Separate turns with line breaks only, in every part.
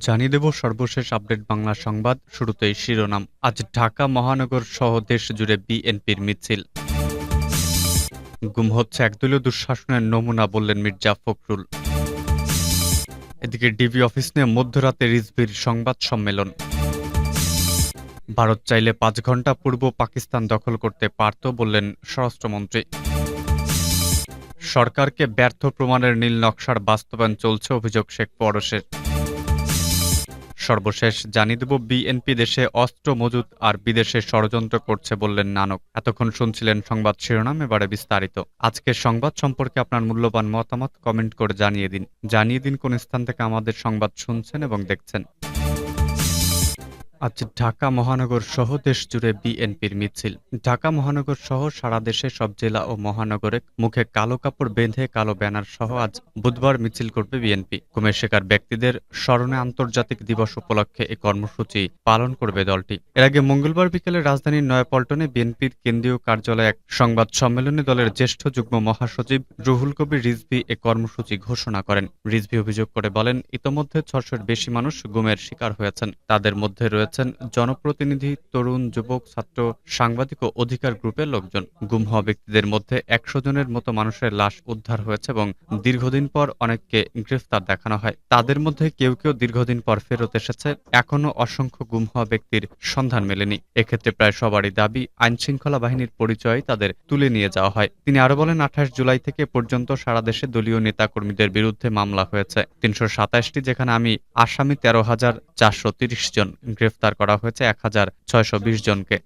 জানিয়ে দেব সর্বশেষ আপডেট বাংলা সংবাদ। শুরুতেই শিরোনাম। আজ ঢাকা মহানগর সহ দেশ জুড়ে বিএনপির মিছিল। গুম হচ্ছে একদলীয় দুঃশাসনের নমুনা বললেন মির্জা ফখরুল। এদিকে ডিবি অফিস নিয়ে মধ্যরাতে রিজভির সংবাদ সম্মেলন। ভারত চাইলে ৫ ঘন্টা পূর্ব পাকিস্তান দখল করতে পারত বললেন স্বরাষ্ট্রমন্ত্রী। সরকারকে ব্যর্থ প্রমাণের নীল নকশার বাস্তবায়ন চলছে অভিযোগ শেখ পরশের। সর্বশেষ জানিয়ে দেব বিএনপি দেশে অস্ত্র মজুত আর বিদেশে ষড়যন্ত্র করছে বললেন নানক। এতক্ষণ শুনছিলেন সংবাদ শিরোনাম, এবারে বিস্তারিত। আজকের সংবাদ সম্পর্কে আপনার মূল্যবান মতামত কমেন্ট করে জানিয়ে দিন কোন স্থান থেকে আমাদের সংবাদ শুনছেন এবং দেখছেন। আজ ঢাকা মহানগর সহ দেশ জুড়ে বিএনপির মিছিল। ঢাকা মহানগর সহ সারা দেশে সব জেলা ও মহানগরে মুখে কালো কাপড় বেঁধে কালো ব্যানার সহ আজ বুধবার মিছিল করবে বিএনপি। গুমের শিকার ব্যক্তিদের স্মরণে আন্তর্জাতিক দিবস উপলক্ষে এই কর্মসূচি পালন করবে দলটি। এর আগে মঙ্গলবার বিকেলে রাজধানীর নয়াপল্টনে বিএনপির কেন্দ্রীয় কার্যালয়ে এক সংবাদ সম্মেলনে দলের জ্যেষ্ঠ যুগ্ম মহাসচিব রুহুল কবির রিজভী এ কর্মসূচি ঘোষণা করেন। রিজভী অভিযোগ করে বলেন, ইতোমধ্যে ৬০০-র বেশি মানুষ গুমের শিকার হয়েছেন। তাদের মধ্যে রয়েছে জনপ্রতিনিধি, তরুণ, যুবক, ছাত্র, সাংবাদিক ও অধিকার গ্রুপের লোকজন। গুম হওয়া ব্যক্তিদের মধ্যে ১০০ জনের মতো মানুষের লাশ উদ্ধার হয়েছে এবং দীর্ঘদিন পর অনেককে গ্রেফতার দেখানো হয়। তাদের মধ্যে কেউ কেউ দীর্ঘদিন পর ফেরত এসেছে। এখনো অসংখ্য গুম হওয়া ব্যক্তির সন্ধান মেলেনি। এক্ষেত্রে প্রায় সবারই দাবি আইনশৃঙ্খলা বাহিনীর পরিচয়ে তাদের তুলে নিয়ে যাওয়া হয়। তিনি আরো বলেন, ২৮ জুলাই থেকে পর্যন্ত সারা দেশে দলীয় নেতাকর্মীদের বিরুদ্ধে মামলা হয়েছে ৩২৭টি, যেখানে আমি আসামি ১৩,৪৩০ জন। গ্রেফতার করা হয়েছে ১,৬২০ জনকে।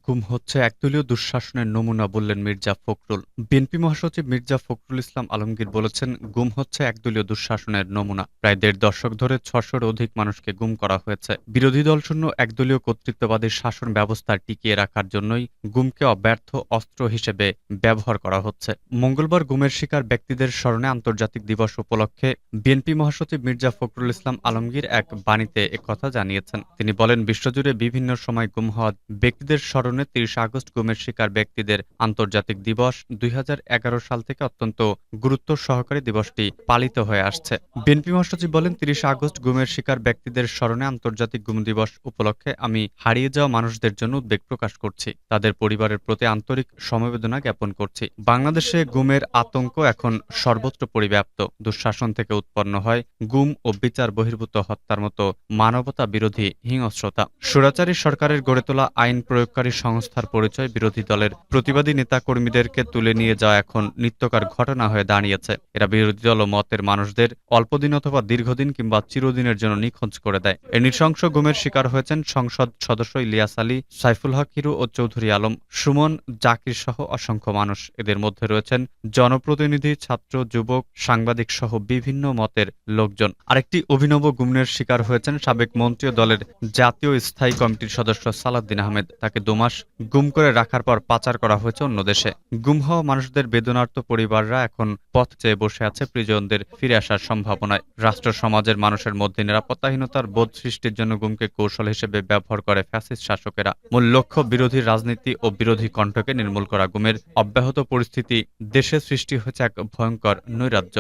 গুম হচ্ছে একদলীয় দুঃশাসনের নমুনা বললেন মির্জা ফখরুল। বিএনপি মহাসচিব মির্জা ফখরুল ইসলাম আলমগীর বলেছেন, গুম হচ্ছে একদলীয় দুঃশাসনের নমুনা। প্রায় ১.৫ দশক ধরে ৬০০-র অধিক মানুষকে গুম করা হয়েছে। বিরোধী দলশূন্য একদলীয় কর্তৃত্ববাদী শাসন ব্যবস্থা টিকিয়ে রাখার জন্যই গুমকে অব্যর্থ অস্ত্র হিসেবে ব্যবহার করা হচ্ছে। মঙ্গলবার গুমের শিকার ব্যক্তিদের স্মরণে আন্তর্জাতিক দিবস উপলক্ষে বিএনপি মহাসচিব মির্জা ফখরুল ইসলাম আলমগীর এক বাণীতে একথা জানিয়েছেন। তিনি বলেন, বিশ্বজুড়ে বিভিন্ন সময় গুম হওয়া ব্যক্তিদের স্মরণে ৩০ আগস্ট গুমের শিকার ব্যক্তিদের আন্তর্জাতিক দিবস ২০১১ সাল থেকে অত্যন্ত গুরুত্ব সহকারে দিবসটি পালিত হয়ে আসছে। বিএনপি মহাসচিব বলেন, ৩০ আগস্ট গুমের শিকার ব্যক্তিদের স্মরণে আন্তর্জাতিক গুম দিবস উপলক্ষে আমি হারিয়ে যাওয়া মানুষদের জন্য উদ্বেগ প্রকাশ করছি। তাদের পরিবারের প্রতি আন্তরিক সমবেদনা জ্ঞাপন করছি। বাংলাদেশে গুমের আতঙ্ক এখন সর্বত্র পরিব্যাপ্ত। দুঃশাসন থেকে উৎপন্ন হয় গুম ও বিচার বহির্ভূত হত্যার মতো মানবতা বিরোধী হিংস্রতা। স্বৈরাচারী সরকারের গড়ে তোলা আইন প্রয়োগকারী সংস্থার পরিচয় বিরোধী দলের প্রতিবাদী নেতাকর্মীদেরকে তুলে নিয়ে যাওয়া এখন নিত্যকার ঘটনা হয়ে দাঁড়িয়েছে। এরা বিরোধী দল ও মতের মানুষদের অল্পদিন অথবা দীর্ঘদিন কিংবা চিরদিনের জন্য নিখোঁজ করে দেয়। এই নৃশংস গুমের শিকার হয়েছেন সংসদ সদস্য ইলিয়াস আলী, সাইফুল হক হিরু ও চৌধুরী আলম, সুমন, জাকির সহ অসংখ্য মানুষ। এদের মধ্যে রয়েছেন জনপ্রতিনিধি, ছাত্র, যুবক, সাংবাদিক সহ বিভিন্ন মতের লোকজন। আরেকটি অভিনব গুমের শিকার হয়েছেন সাবেক মন্ত্রী ও দলের জাতীয় স্থায়ী কমিটির সদস্য সালাউদ্দিন আহমেদ। তাকে ২ মাস গুম করে রাখার পর পাচার করা হয়েছে অন্য দেশে। গুম হওয়া মানুষদের বেদনার্ত পরিবাররা এখন পথ চেয়ে বসে আছে প্রিয়জনদের ফিরে আসার সম্ভাবনায়। রাষ্ট্র সমাজের মানুষের মধ্যে নিরাপত্তাহীনতার বোধ সৃষ্টির জন্য গুমকে কৌশল হিসেবে ব্যবহার করে ফ্যাসিস্ট শাসকেরা। মূল লক্ষ্য বিরোধী রাজনীতি ও বিরোধী কণ্ঠকে নির্মূল করা। গুমের অব্যাহত পরিস্থিতি দেশে সৃষ্টি হয়েছে এক ভয়ঙ্কর নৈরাজ্য।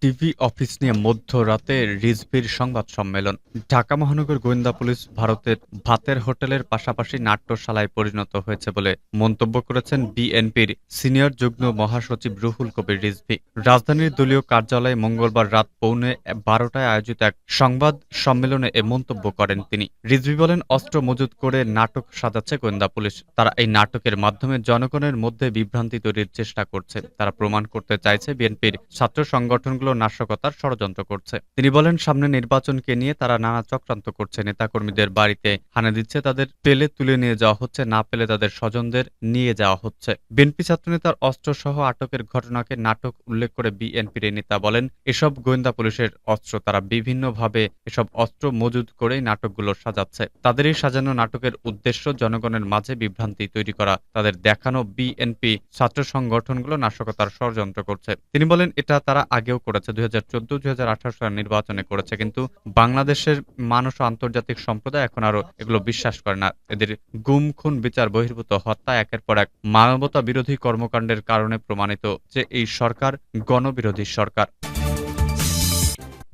ডিবি অফিস নিয়ে মধ্যরাতে রিজভির সংবাদ সম্মেলন। ঢাকা মহানগর গোয়েন্দা পুলিশ ভারতের ভাতের হোটেলের পাশাপাশি নাট্যশালায় পরিণত হয়েছে বলে মন্তব্য করেছেন বিএনপির সিনিয়র যুগ্ম মহাসচিব রুহুল কবির রিজভী। রাজধানীর দলীয় কার্যালয়ে মঙ্গলবার রাত পৌনে ১২টায় আয়োজিত এক সংবাদ সম্মেলনে এ মন্তব্য করেন তিনি। রিজভী বলেন, অস্ত্র মজুত করে নাটক সাজাচ্ছে গোয়েন্দা পুলিশ। তারা এই নাটকের মাধ্যমে জনগণের মধ্যে বিভ্রান্তি তৈরির চেষ্টা করছে। তারা প্রমাণ করতে চাইছে বিএনপির ছাত্র সংগঠনগুলো নাশকতার ষড়যন্ত্র করছে। তিনি বলেন, সামনে নির্বাচনকে নিয়ে তারা নানা চক্রান্ত করছে। নেতাকর্মীদের বাড়িতে হানা দিচ্ছে, তাদের পেলে তুলে নিয়ে যাওয়া হচ্ছে, না পেলে তাদের স্বজনদের নিয়ে যাওয়া হচ্ছে। বিএনপি ছাত্রনেতার অস্ত্রসহ আটকের ঘটনাকে নাটক উল্লেখ করে বিএনপির এই নেতা বলেন, এসব গোয়েন্দা পুলিশের অস্ত্র। তারা বিভিন্নভাবে এসব অস্ত্র মজুদ করেই নাটকগুলো সাজাচ্ছে। তাদের এই সাজানো নাটকের উদ্দেশ্য জনগণের মাঝে বিভ্রান্তি তৈরি করা। তাদের দেখানো বিএনপি ছাত্র সংগঠনগুলো নাশকতার ষড়যন্ত্র করছে। তিনি বলেন, এটা তারা আগেও করেছে, ২০১৪-২০১৮ সালের নির্বাচনে করেছে, কিন্তু বাংলাদেশের মানুষ ও আন্তর্জাতিক সম্প্রদায় এখন আরো এগুলো বিশ্বাস করে না। এদের গুম, খুন, বিচার বহির্ভূত হত্যা একের পর এক মানবতা বিরোধী কর্মকাণ্ডের কারণে প্রমাণিত যে এই সরকার গণবিরোধী সরকার।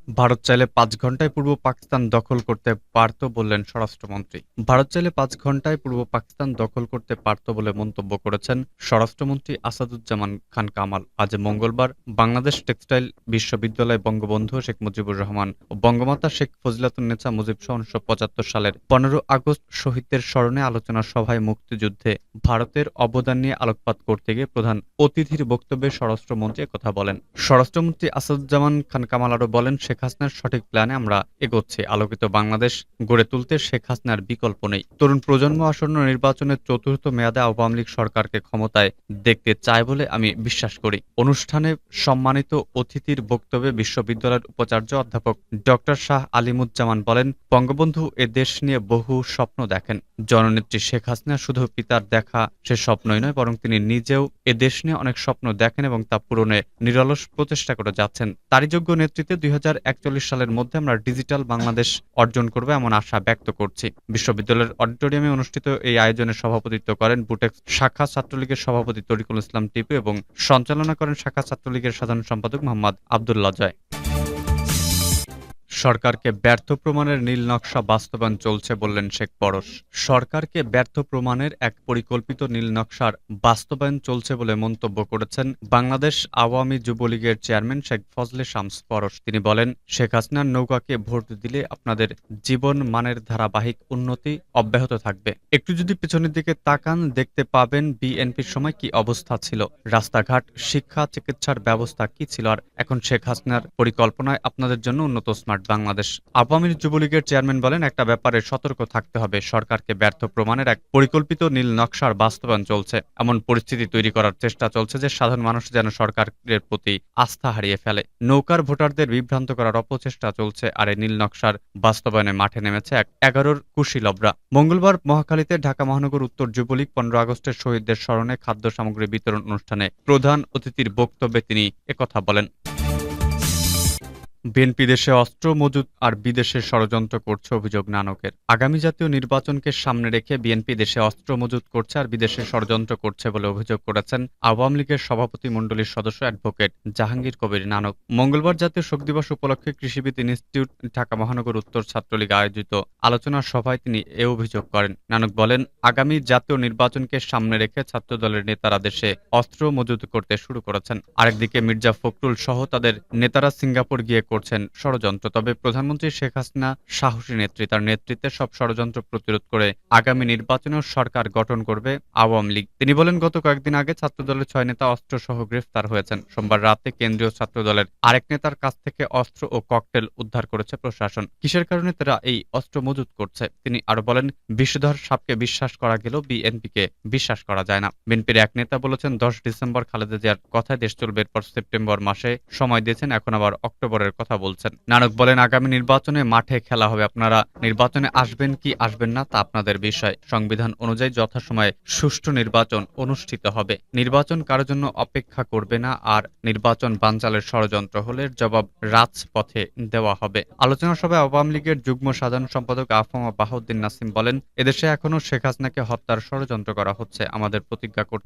ভারত চাইলে ৫ ঘণ্টায় পূর্ব পাকিস্তান দখল করতে পারত বললেন স্বরাষ্ট্রমন্ত্রী। ভারত চাইলে ৫ ঘণ্টায় পূর্ব পাকিস্তান দখল করতে পারত বলে মন্তব্য করেছেন স্বরাষ্ট্রমন্ত্রী আসাদুজ্জামান খান কামাল। আজ মঙ্গলবার বাংলাদেশ টেক্সটাইল বিশ্ববিদ্যালয় বঙ্গবন্ধু শেখ মুজিবুর রহমান ও বঙ্গমাতা শেখ ফজিলাতুন্নেছা মুজিব সহ ১৯৭৫ সালের ১৫ আগস্ট শহীদদের স্মরণে আলোচনা সভায় মুক্তিযুদ্ধে ভারতের অবদান নিয়ে আলোকপাত করতে গিয়ে প্রধান অতিথির বক্তব্যে স্বরাষ্ট্রমন্ত্রী একথা বলেন। স্বরাষ্ট্রমন্ত্রী আসাদুজ্জামান খান কামাল আরও বলেন, শেখ হাসিনার সঠিক প্ল্যানে আমরা এগোচ্ছি। আলোকিত বাংলাদেশ গড়ে তুলতে শেখ হাসিনার বিকল্প নেই। তরুণ প্রজন্ম আসন্ন নির্বাচনের চতুর্থ মেয়াদে আওয়ামী লীগ সরকারকে ক্ষমতায় দেখতে চায় বলে আমি বিশ্বাস করি। অনুষ্ঠানে সম্মানিত অতিথির বক্তব্যে বিশ্ববিদ্যালয়ের উপাচার্য অধ্যাপক ডক্টর শাহ আলিমুজ্জামান বলেন, বঙ্গবন্ধু এ দেশ নিয়ে বহু স্বপ্ন দেখেন। জননেত্রী শেখ হাসিনা শুধু পিতার দেখা সে স্বপ্নই নয়, বরং তিনি নিজেও এ দেশ নিয়ে অনেক স্বপ্ন দেখেন এবং তা পূরণে নিরলস প্রচেষ্টা করে যাচ্ছেন। তারই যোগ্য নেতৃত্বে ২০৪১ সালের মধ্যে আমরা ডিজিটাল বাংলাদেশ অর্জন করব এমন আশা ব্যক্ত করছি। বিশ্ববিদ্যালয়ের অডিটোরিয়ামে অনুষ্ঠিত এই আয়োজনে সভাপতিত্ব করেন বুটেক্স শাখা ছাত্রলীগের সভাপতি তরিকুল ইসলাম টিপু এবং সঞ্চালনা করেন শাখা ছাত্রলীগের সাধারণ সম্পাদক মোহাম্মদ আব্দুল্লাহ জয়। সরকারকে ব্যর্থ প্রমাণের নীল নকশা বাস্তবায়ন চলছে বললেন শেখ পরশ। সরকারকে ব্যর্থ প্রমাণের এক পরিকল্পিত নীল নকশার বাস্তবায়ন চলছে বলে মন্তব্য করেছেন বাংলাদেশ আওয়ামী যুবলীগের চেয়ারম্যান শেখ ফজলে শামস পরশ। তিনি বলেন, শেখ হাসিনার নৌকাকে ভোট দিলে আপনাদের জীবন মানের ধারাবাহিক উন্নতি অব্যাহত থাকবে। একটু যদি পেছনের দিকে তাকান, দেখতে পাবেন বিএনপির সময় কি অবস্থা ছিল, রাস্তাঘাট, শিক্ষা, চিকিৎসার ব্যবস্থা কি ছিল, আর এখন শেখ হাসিনার পরিকল্পনায় আপনাদের জন্য উন্নত স্মার্ট বাংলাদেশ। আওয়ামী যুবলীগের চেয়ারম্যান বলেন, একটা ব্যাপারে সতর্ক থাকতে হবে, সরকারকে ব্যর্থ প্রমাণের এক পরিকল্পিত নীল নকশার বাস্তবায়ন চলছে। এমন পরিস্থিতি তৈরি করার চেষ্টা চলছে যে সাধারণ মানুষ যেন সরকারের প্রতি আস্থা হারিয়ে ফেলে। নৌকার ভোটারদের বিভ্রান্ত করার অপচেষ্টা চলছে, আর এই নীল নকশার বাস্তবায়নে মাঠে নেমেছে ১১র কুশীলবরা। মঙ্গলবার মহাখালীতে ঢাকা মহানগর উত্তর যুবলীগ ১৫ আগস্টের শহীদদের স্মরণে খাদ্য সামগ্রী বিতরণ অনুষ্ঠানে প্রধান অতিথির বক্তব্যে তিনি একথা বলেন। বিএনপি দেশে অস্ত্র মজুত আর বিদেশে ষড়যন্ত্র করছে অভিযোগ নানকের। আগামী জাতীয় নির্বাচনকে সামনে রেখে বিএনপি দেশে অস্ত্র মজুত করছে আর বিদেশে ষড়যন্ত্র করছে বলে অভিযোগ করেছেন আওয়ামী লীগের সভাপতি মণ্ডলীর সদস্য অ্যাডভোকেট জাহাঙ্গীর কবির নানক। মঙ্গলবার জাতীয় শোক দিবস উপলক্ষে কৃষিবিদ ইনস্টিটিউট ঢাকা মহানগর উত্তর ছাত্রলীগ আয়োজিত আলোচনা সভায় তিনি এ অভিযোগ করেন। নানক বলেন, আগামী জাতীয় নির্বাচনকে সামনে রেখে ছাত্রদলের নেতারা দেশে অস্ত্র মজুত করতে শুরু করেছেন। আরেকদিকে মির্জা ফখরুল সহ তাদের নেতারা সিঙ্গাপুর গিয়ে করছেন ষড়যন্ত্র। তবে প্রধানমন্ত্রী শেখ হাসিনা সাহসী নেত্রী, তার নেতৃত্বে সব ষড়যন্ত্র প্রতিরোধ করে আগামী নির্বাচনেও সরকার গঠন করবে আওয়ামী লীগ। তিনি বলেন, গত কয়েকদিন আগে ছাত্রদলের ৬ নেতা অস্ত্রসহ গ্রেফতার হয়েছেন। সোমবার রাতে কেন্দ্রীয় ছাত্রদলের আরেক নেতার কাছ থেকে অস্ত্র ও ককটেল উদ্ধার করেছে প্রশাসন। কিসের কারণে তারা এই অস্ত্র মজুত করছে? তিনি আরো বলেন, বিষধর সাপকে বিশ্বাস করা গেলেও বিএনপিকে বিশ্বাস করা যায় না। বিএনপির এক নেতা বলেছেন, ১০ ডিসেম্বর খালেদা জিয়ার কথায় দেশ চলবে, এরপর সেপ্টেম্বর মাসে সময় দিয়েছেন, এখন আবার অক্টোবরের কথা বলছেন। নানক বলেন, আগামী নির্বাচনে মাঠে খেলা হবে। আপনারা নির্বাচনে আসবেন কি আসবেন না তা আপনাদের বিষয়। সংবিধান অনুযায়ী যথাসময়ে সুষ্ঠু নির্বাচন অনুষ্ঠিত হবে। নির্বাচন কারোর জন্য অপেক্ষা করবে না, আর নির্বাচন বানচালের ষড়যন্ত্র হলে জবাব রাজপথে দেওয়া হবে। আলোচনা সভায় আওয়ামী লীগের যুগ্ম সাধারণ সম্পাদক আফম বাহাউদ্দিন নাসিম বলেন, এদেশে এখনো শেখ হাসিনাকে হত্যার ষড়যন্ত্র করা হচ্ছে। আমাদের প্রতিজ্ঞা করতে